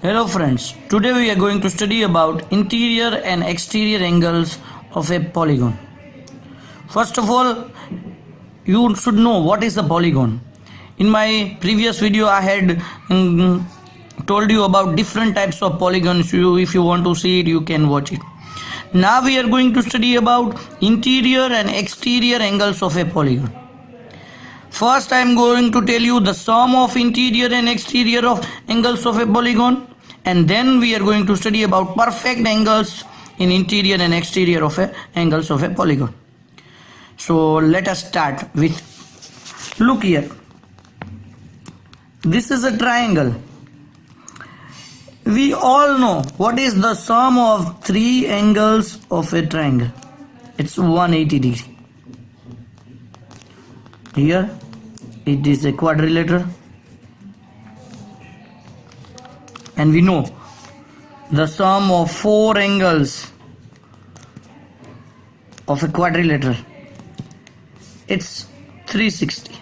Hello friends, today we are going to study about interior and exterior angles of a polygon. First of all, you should know what is a polygon. In my previous video I had told you about different types of polygons. If you want to see it, you can watch it. Now we are going to study about interior and exterior angles of a polygon. First I am going to tell you the sum of interior and exterior of angles of a polygon, and then we are going to study about perfect angles in interior and exterior of angles of a polygon. So let us start with, look here, this is a triangle. We all know what is the sum of three angles of a triangle. It's 180 degree. Here it is a quadrilateral, and we know the sum of four angles of a quadrilateral, it's 360.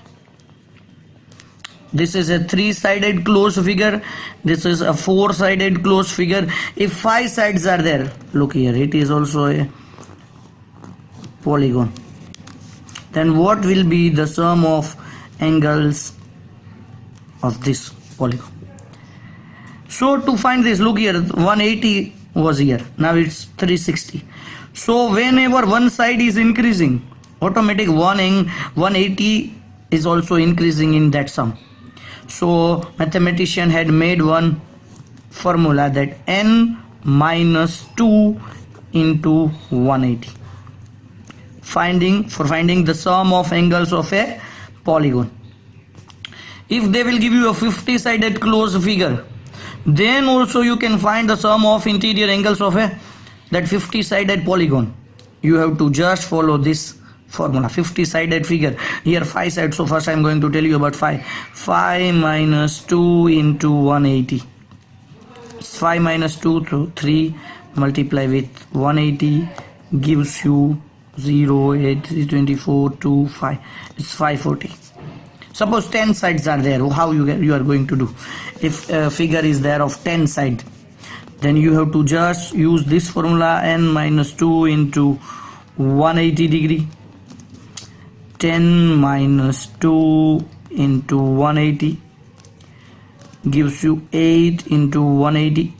This is a three-sided closed figure. This is a four-sided closed figure. If five sides are there, look here, it is also a polygon. Then what will be the sum of angles of this polygon? So to find this, look here, 180 was here, now it's 360. So whenever one side is increasing, automatic 180 is also increasing in that sum. So mathematician had made one formula, that n minus 2 into 180, for finding the sum of angles of a polygon. If they will give you a 50-sided closed figure, then also you can find the sum of interior angles of that 50-sided polygon. You have to just follow this formula. 50-sided figure, here 5 sides, so first I am going to tell you about 5 minus 2 into 180. 5 minus 2 to 3 multiply with 180 gives you 0, 8, 3, 24, 2, 5. It's 540. Suppose 10 sides are there, how you are going to do? If a figure is there of 10 sides, then you have to just use this formula, n minus 2 into 180 degree. 10 minus 2 into 180 gives you 8 into 180,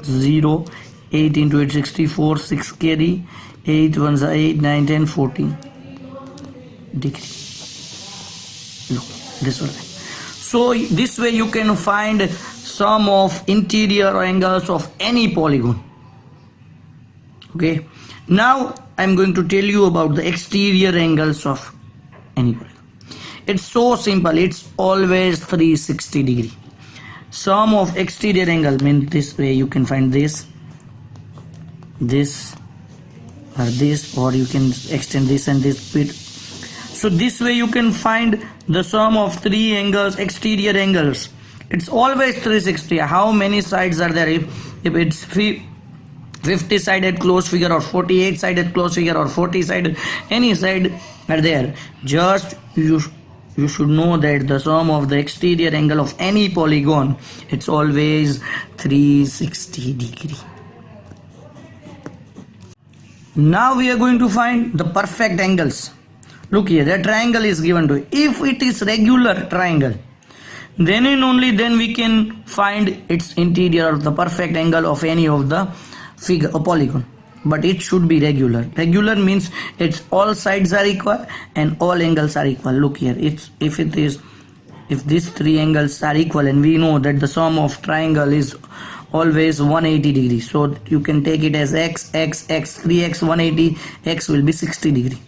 0, 8 into 8, 64, 6 carry, 8 ones are 8, 9, 10, 14 degree. Look, this way. So this way you can find sum of interior angles of any polygon. Okay, now I am going to tell you about the exterior angles of any polygon. It's so simple, it's always 360 degree. Sum of exterior angle means this way you can find this, or you can extend this and this bit. So this way you can find the sum of three angles, exterior angles. It's always 360. How many sides are there? If it's 50-sided closed figure, or 48-sided closed figure, or 40-sided, any side are there, just you should know that the sum of the exterior angle of any polygon, it's always 360 degree. Now we are going to find the perfect angles. Look here, the triangle is given to you. If it is regular triangle, then and only then we can find its interior, or the perfect angle of any of the figure or polygon. But it should be regular. Regular means it's all sides are equal and all angles are equal. Look here, if these three angles are equal, and we know that the sum of triangle is always 180 degrees, so you can take it as x, 3x 180, x will be 60 degree.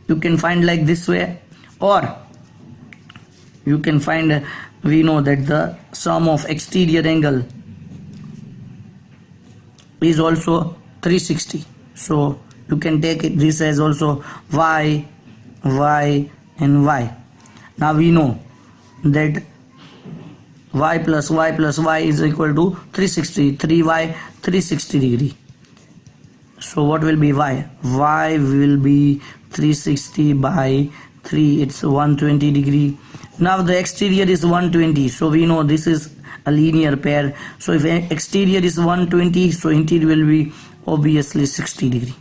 You can find like this way, or you can find, we know that the sum of exterior angle is also 360, so you can take it this as also y, and y. Now we know that y plus y is equal to 360, 3y 360 degree. So what will be y? Y will be 360 by 3, it's 120 degree. Now the exterior is 120, so we know this is a linear pair. So if exterior is 120, so interior will be obviously 60 degree.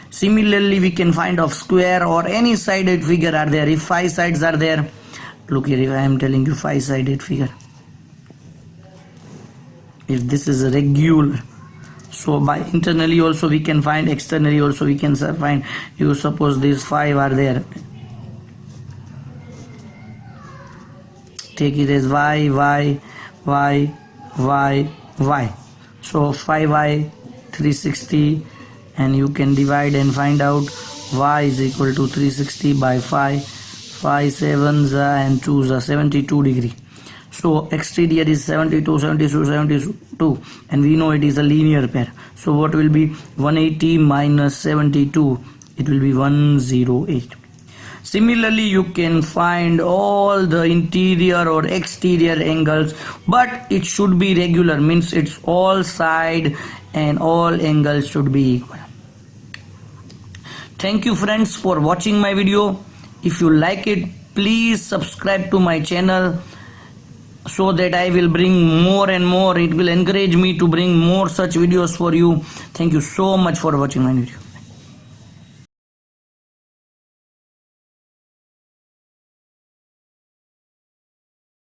Similarly, we can find of square or any sided figure are there. If 5 sides are there, look here, if I am telling you 5 sided figure, if this is a regular, so by internally also we can find, externally also we can find. You suppose these 5 are there, take it as y, y, y, y, y. So 5y 360, and you can divide and find out y is equal to 360 by 5. 5 7s and 2s are 72 degree. So exterior is 72, 72, 72, and we know it is a linear pair. So what will be 180 minus 72? It will be 108. Similarly, you can find all the interior or exterior angles, but it should be regular, means it's all side and all angles should be equal. Thank you friends for watching my video. If you like it, please subscribe to my channel so that I will bring more and more. It will encourage me to bring more such videos for you. Thank you so much for watching my video.